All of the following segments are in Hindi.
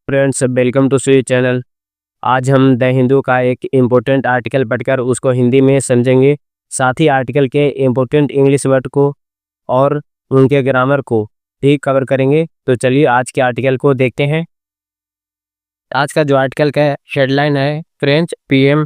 Friends, welcome to Shri channel. आज हम द हिंदू का एक इम्पोर्टेंट आर्टिकल पढ़कर उसको हिंदी में समझेंगे। साथ ही आर्टिकल के इम्पोर्टेंट इंग्लिश वर्ड को और उनके ग्रामर को भी कवर करेंगे। तो चलिए आज के आर्टिकल को देखते हैं। आज का जो आर्टिकल का हेडलाइन है, French PM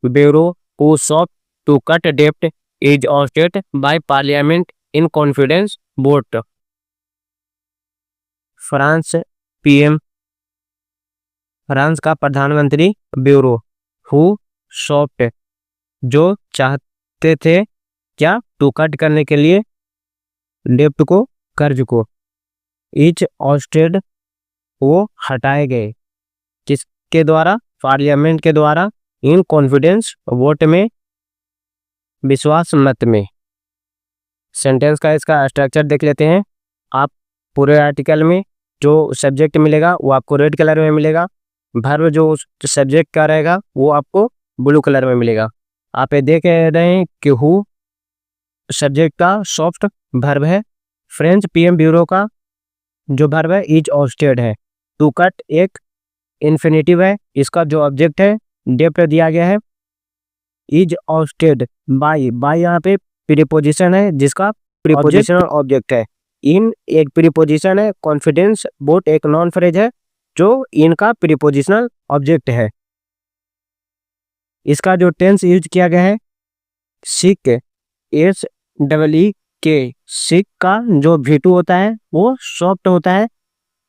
Bayrou who sought to cut डेप्ट is ousted by parliament in confidence vote. France का प्रधानमंत्री ब्यूरो हु सॉफ्ट जो चाहते थे क्या टू कट करने के लिए डेप्ट को, कर्ज को, इच ऑस्टेड वो हटाए गए, किसके द्वारा? पार्लियामेंट के द्वारा, इन कॉन्फिडेंस वोट में, विश्वास मत में। सेंटेंस का इसका स्ट्रक्चर देख लेते हैं। आप पूरे आर्टिकल में जो सब्जेक्ट मिलेगा वो आपको रेड कलर में मिलेगा, वर्ब जो सब्जेक्ट का रहेगा वो आपको ब्लू कलर में मिलेगा। आप ये देख रहे हैं कि हु सब्जेक्ट का सॉफ्ट वर्ब है, फ्रेंच पीएम ब्यूरो का जो वर्ब है इज ऑस्टेड है, टू कट एक इन्फिनेटिव है, इसका जो ऑब्जेक्ट है डेप्ट दिया गया है, इज ऑस्टेड बाय, यहाँ पे प्रीपोजिशन है जिसका प्रीपोजिशनल ऑब्जेक्ट है, इन एक प्रीपोजिशन है, कॉन्फिडेंस बोट एक नॉन फ्रेज है जो इनका प्रीपोजिशनल ऑब्जेक्ट है। इसका जो टेंस यूज किया गया है सिक, SEEK, सिक का जो V2 होता है वो सॉफ्ट होता है।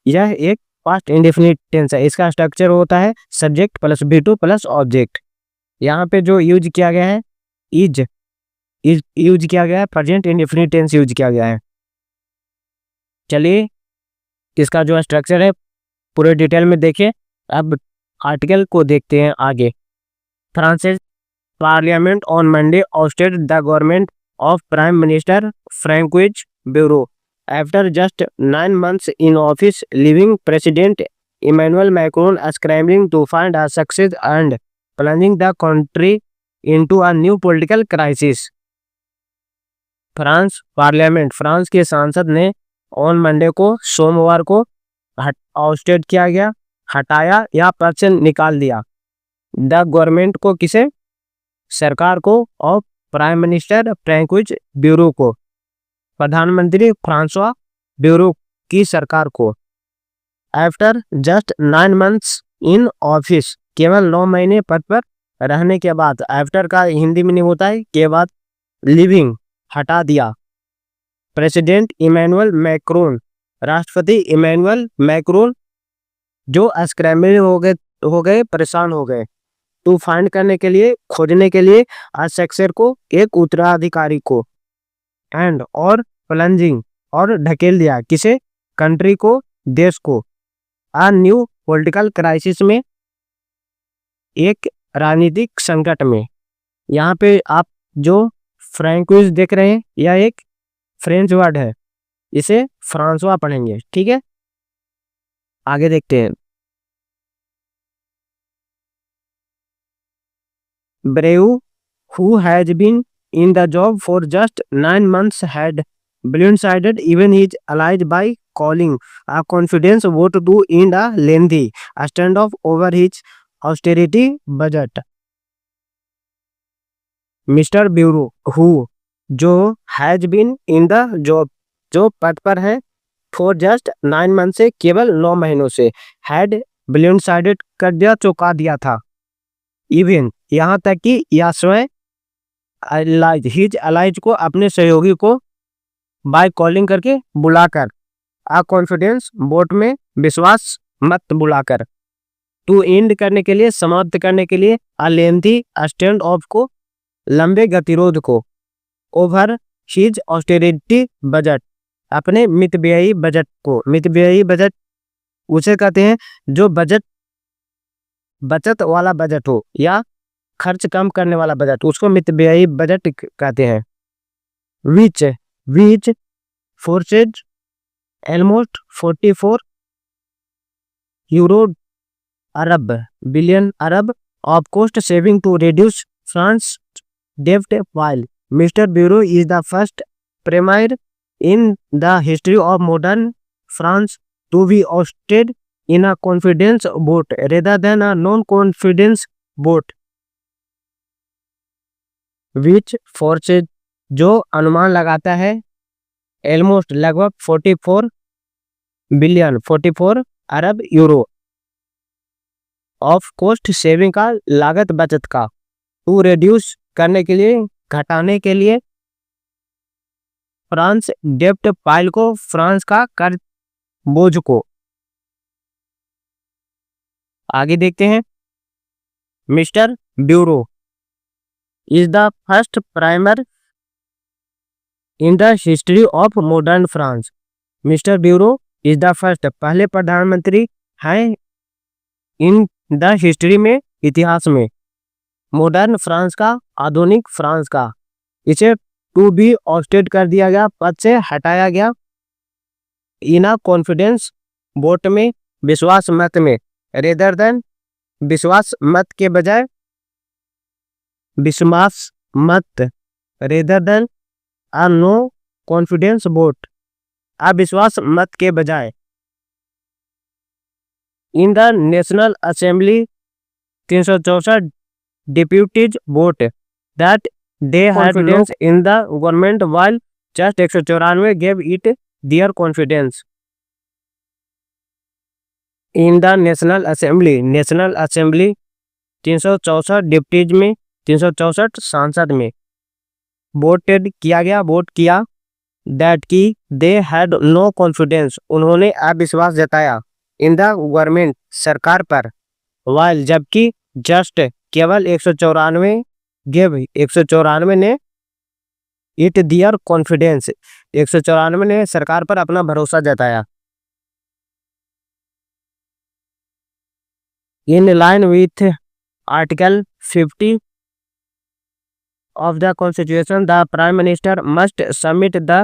यह एक पास्ट इंडेफिनिट टेंस है। इसका स्ट्रक्चर होता है subject plus V2 plus object. यहाँ पे जो यूज किया गया है इज यूज किया गया है, प्रेजेंट इंडेफिनिट टेंस यूज किया गया है। चलिए इसका जो स्ट्रक्चर है पूरे डिटेल में देखें। अब आर्टिकल को देखते हैं आगे। France parliament on Monday ousted the government of prime minister Francois Bayrou after just 9 months in office, leaving President Emmanuel Macron scrambling to find a success and plunging the country into a new political crisis। France parliament, France के सांसद ने ऑन मंडे को, सोमवार को ऑस्टेड किया गया, हटाया या पद से निकाल दिया, द गवर्नमेंट को, किसे? सरकार को, of prime minister Francois bureau को, प्रधानमंत्री फ्रांसवा ब्यूरो की सरकार को, after just 9 months in office, केवल 9 महीने पद पर रहने के बाद। आफ्टर का हिंदी में नहीं होता है के बाद, लिविंग हटा दिया, प्रेसिडेंट इमैनुअल मैक्रोन, राष्ट्रपति इमैनुअल मैक्रोन जो स्क्रैम्बल हो गए, परेशान हो गए, टू फाइंड करने के लिए, खोजने के लिए, सक्सेसर को, एक उत्तराधिकारी को, एंड और प्लंजिंग और ढकेल दिया, किसे? कंट्री को, देश को, आ न्यू पॉलिटिकल क्राइसिस में, एक राजनीतिक संकट में। यहाँ पे आप जो फ्रैंकोइज देख रहे हैं यह एक फ्रेंच वर्ड है, इसे फ्रांसवा पढ़ेंगे, ठीक है। आगे देखते हैं। ब्रेउ who has been in the job for just 9 months had blindsided even his allies by calling a confidence vote to end a lengthy standoff over his austerity budget। Mister Bayrou who जो has been in the job जो पद पर है, फॉर जस्ट 9 months से केवल 9 महीनों से, हैड ब्लिंडसाइडेड कर दिया, चौंका दिया था, इवन यहाँ तक कि या स्वयं हिज अलाइज को, अपने सहयोगी को, बाय कॉलिंग करके, बुलाकर, आ कॉन्फिडेंस वोट में, विश्वास मत बुलाकर, टू एंड करने के लिए, समाप्त करने के लिए, आ लेंथी स्टैंड ऑफ को, लंबे गतिरोध को, ओवर हिज ऑस्टेरिटी बजट, अपने मितव्ययी बजट को। मितव्ययी बजट उसे कहते हैं जो बचत वाला बजट हो या खर्च कम करने वाला बजट, उसको मितव्ययी बजट कहते हैं। विच forced almost 44 euro billion of cost saving to reduce France debt, while Mr. Bureau is the first premier in the history of modern France to be ousted in a confidence vote rather than a non-confidence vote, which forces, जो अनुमान लगाता है almost लगभग 44 अरब यूरो ऑफ कॉस्ट सेविंग का, लागत बचत का, टू रिड्यूस करने के लिए, घटाने के लिए फ्रांस डेप्ट पाइल को, फ्रांस का कर्ज बोझ को। आगे देखते हैं, mister Bayrou is the first primer in the history of modern France. Mister Bayrou is the first, पहले प्रधानमंत्री हैं इन द हिस्ट्री में, इतिहास में, मॉडर्न फ्रांस का, आधुनिक फ्रांस का। इसे टू बी ऑस्टेड कर दिया गया, पद से हटाया गया, इन अ कॉन्फिडेंस वोट में, विश्वास मत में, रेदर देन, विश्वास मत के बजाय, विश्वास मत, rather than a no confidence vote, अविश्वास मत के बजाय। In the national assembly 364 deputies vote that they had no in the government while just 194 gave it their confidence. In the national assembly 364 deputies में, 364 सांसद में, वोटेड किया गया, वोट किया, दैट की दे हैड नो कॉन्फिडेंस, उन्होंने अविश्वास जताया, इन द गवर्नमेंट, सरकार पर, वाइल, जबकि, जस्ट, केवल 194 गेव, 194 ने, इट दियर कॉन्फिडेंस, 194 ने सरकार पर अपना भरोसा जताया। In line with article 50 of the constitution, the prime minister must submit the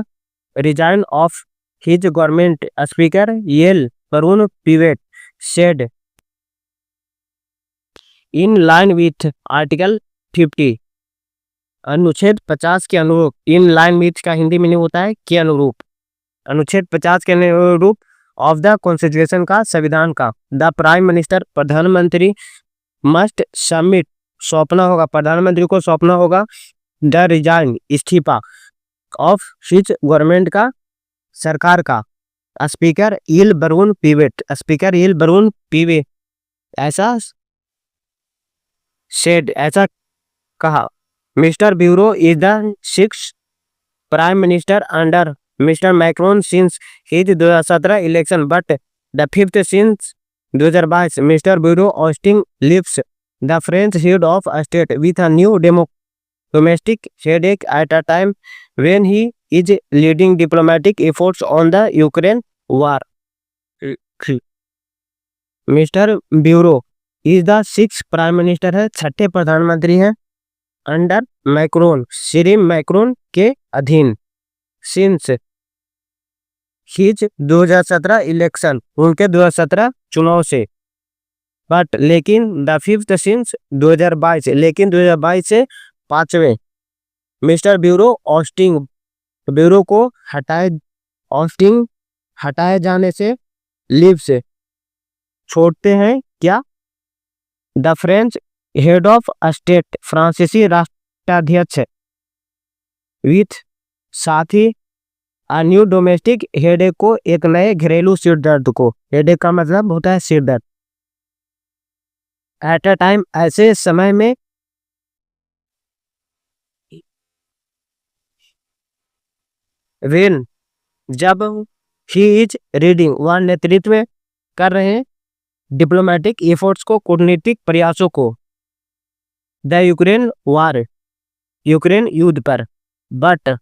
resign of his government, speaker Yale Varun Pivet said. In line with article 50, अनुच्छेद 50 के अनुरूप, इन लाइन विथ का हिंदी मीनिंग होता है के अनुरूप, अनुच्छेद 50 के अनुरूप, ऑफ द कॉन्स्टिट्यूशन का, संविधान का, द प्राइम मिनिस्टर, प्रधानमंत्री, मस्ट सबमिट, सौंपना होगा, प्रधानमंत्री को सौंपना होगा, द रिजाइन, इस्तीफा, ऑफ हिज गवर्नमेंट का, सरकार का, speaker Yael Braun Pivet, speaker Yael Braun Pivet ऐसा सेड, ऐसा कहा। Mister Bayrou is the 6th prime minister under Mister Macron since his 2017 election, but the 5th since 2022। Mister Bayrou ousting leaves the French head of state with a new domestic headache at a time when he is leading diplomatic efforts on the Ukraine war. Mister Bayrou is the 6th prime minister है, 6ठे प्रधानमंत्री हैं, अंडर मैक्रोन, श्री मैक्रोन के अधीन, सिंस हिज 2017 इलेक्शन, उनके 2017 चुनाव से, बट लेकिन द 5th सिंस 2022, लेकिन 2022 से 5वें। मिस्टर ब्यूरो ऑस्टिंग, ब्यूरो को हटाए, ऑस्टिंग हटाए जाने से, लीव से, छोड़ते हैं क्या, the French head of state, फ्रांसीसी राष्ट्राध्यक्ष, विथ, साथ ही, अ न्यू डोमेस्टिक हेडेक को, एक नए घरेलू सिर दर्द को, हेडेक का मतलब होता है सिर दर्द, एट अ टाइम, ऐसे समय में, वेन, जब, ही इज रीडिंग, वह नेतृत्व कर रहे हैं, डिप्लोमेटिक एफर्ट्स को, कूटनीतिक प्रयासों को, द यूक्रेन वार, यूक्रेन युद्ध पर, but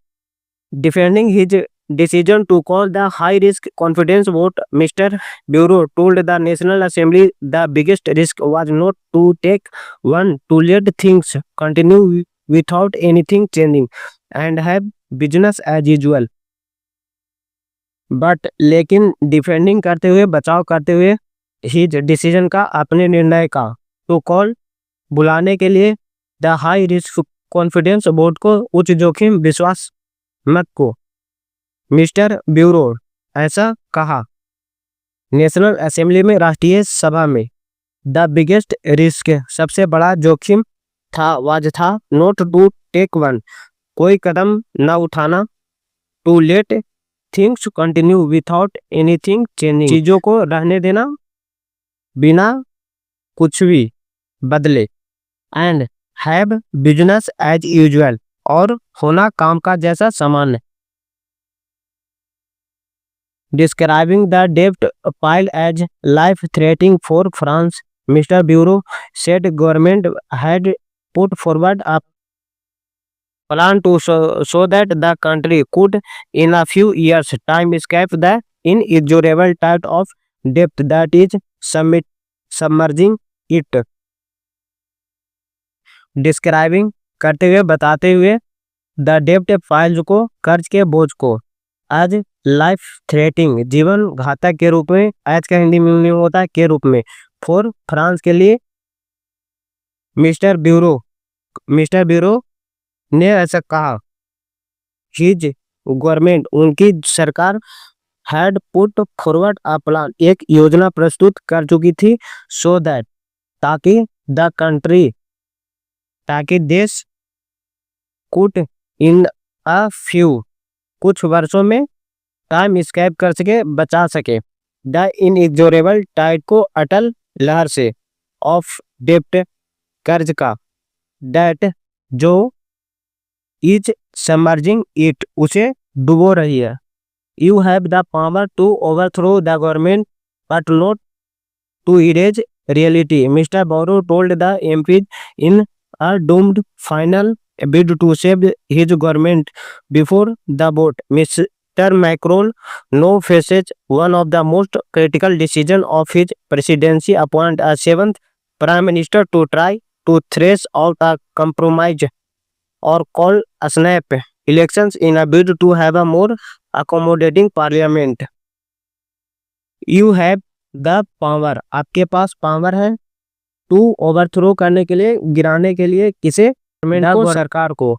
defending his decision to call the high risk confidence vote, Mr. Bureau told the National Assembly the biggest risk was not to take one, to let things continue without anything changing and have business as usual, but लेकिन डिफेंडिंग करते हुए, बचाव करते हुए, हिज डिसीजन का, अपने निर्णय का, तो कॉल, बुलाने के लिए, the high risk confidence vote को, उच्च जोखिम विश्वास मत को, मिस्टर ब्यूरो ऐसा कहा। नेशनल असेंबली में, राष्ट्रीय सभा में। द बिगेस्ट रिस्क, सबसे बड़ा जोखिम था नोट टू टेक वन, कोई कदम न उठाना। To let things continue without anything changing, चीजों को रहने देना बिना कुछ भी बदले। And have business as usual, और होना काम का जैसा सामान्य। Describing the debt pile as life-threatening for France, Mr. Bureau said government had put forward a plan to so that the country could, in a few years' time, escape the inexorable tide of debt that is submerging it. Describing, करते हुए, बताते हुए, द डेप्ट फाइल्स को, कर्ज के बोझ को, आज लाइफ थ्रेटिंग, जीवन घातक के रूप में, आज का हिंदी में होता है के रूप में, फॉर फ्रांस के लिए। मिस्टर ब्यूरो ने ऐसा कहा। हिज गवर्नमेंट, उनकी सरकार, had put forward a plan, एक योजना प्रस्तुत कर चुकी थी, सो दैट, ताकि, द कंट्री, ताकि देश, कुड, इन अ फ्यू, कुछ वर्षों में, टाइम स्केप कर सके, बचा सके, द इनएग्जोरेबल टाइड को, अटल लहर से, ऑफ डेप्ट, कर्ज का, डेट, जो, इज सबमर्जिंग इट, उसे डुबो रही है। You have the power to overthrow the government but not to erase reality, mister Bayrou told the MPs in a doomed final bid to save his government before the vote. Mr. Macron now faces one of the most critical decisions of his presidency, appoint a seventh prime minister to try to thresh out a compromise or call a snap elections in a bid to have a more accommodating parliament. You have the power, आपके पास पावर है, टू ओवरथ्रो करने के लिए, गिराने के लिए, किसे, को, सरकार को,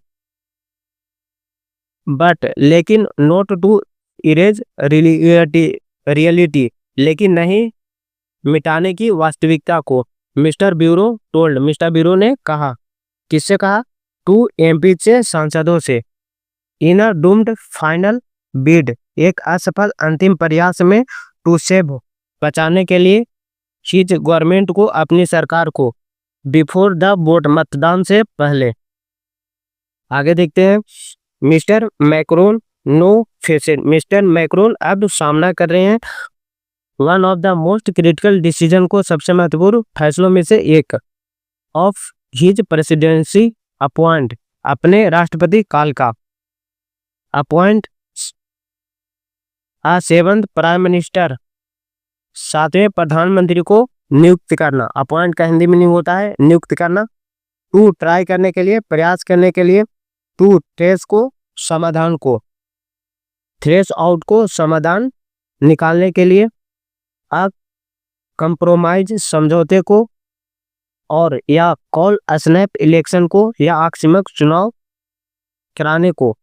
बट, लेकिन, नोट टू इरेज रियलिटी, लेकिन नहीं मिटाने की वास्तविकता को। मिस्टर ब्यूरो ने कहा, किससे कहा, टू एमपी से, सांसदों से, इन अ डूम्ड फाइनल बिड, एक असफल अंतिम प्रयास में, टू सेव, बचाने के लिए, हिज गवर्नमेंट को, अपनी सरकार को, बिफोर द वोट, मतदान से पहले। आगे देखते हैं। मिस्टर मैक्रोन मिस्टर मैक्रोन अब सामना कर रहे हैं one of the most critical decision को, सबसे महत्वपूर्ण फैसलों में से एक, ऑफ हिज प्रेसिडेंसी, अपॉइंट, अपने राष्ट्रपति काल का, अपॉइंट आ सेवंथ प्राइम मिनिस्टर, सातवें प्रधानमंत्री को नियुक्त करना। अपॉइंट का हिंदी मीनिंग होता है नियुक्त करना। टू ट्राई करने के लिए, प्रयास करने के लिए। टू ट्रेस को, समाधान को, थ्रेश आउट को, समाधान निकालने के लिए। अ कंप्रोमाइज, समझौते को, और या कॉल स्नैप इलेक्शन को, या आकस्मिक चुनाव कराने को।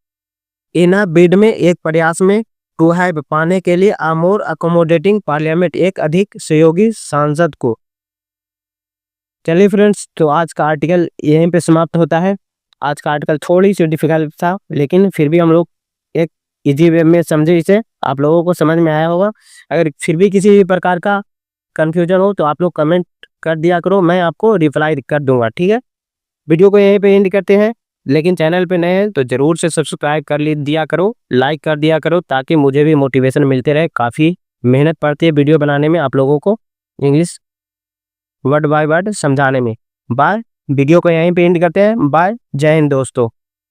इन बिड में, एक प्रयास में। टू हैव, पाने के लिए। अ मोर अकोमोडेटिंग पार्लियामेंट, एक अधिक सहयोगी सांसद को। चलिए फ्रेंड्स, तो आज का आर्टिकल यहीं पे समाप्त होता है। आज का आर्टिकल थोड़ी सी डिफिकल्ट था, लेकिन फिर भी हम लोग एक इजी वे में समझे इसे, आप लोगों को समझ में आया होगा। अगर फिर भी किसी भी प्रकार का कंफ्यूजन हो तो आप लोग कमेंट कर दिया करो, मैं आपको रिप्लाई कर दूंगा, ठीक है। वीडियो को यहीं पे एंड करते हैं, लेकिन चैनल पे नए हैं तो ज़रूर से सब्सक्राइब कर दिया करो, लाइक कर दिया करो, ताकि मुझे भी मोटिवेशन मिलते रहे। काफ़ी मेहनत पड़ती है वीडियो बनाने में, आप लोगों को इंग्लिश वर्ड बाय वर्ड समझाने में। बाय, वीडियो को यहीं पे एंड करते हैं। बाय, जय हिंद दोस्तों।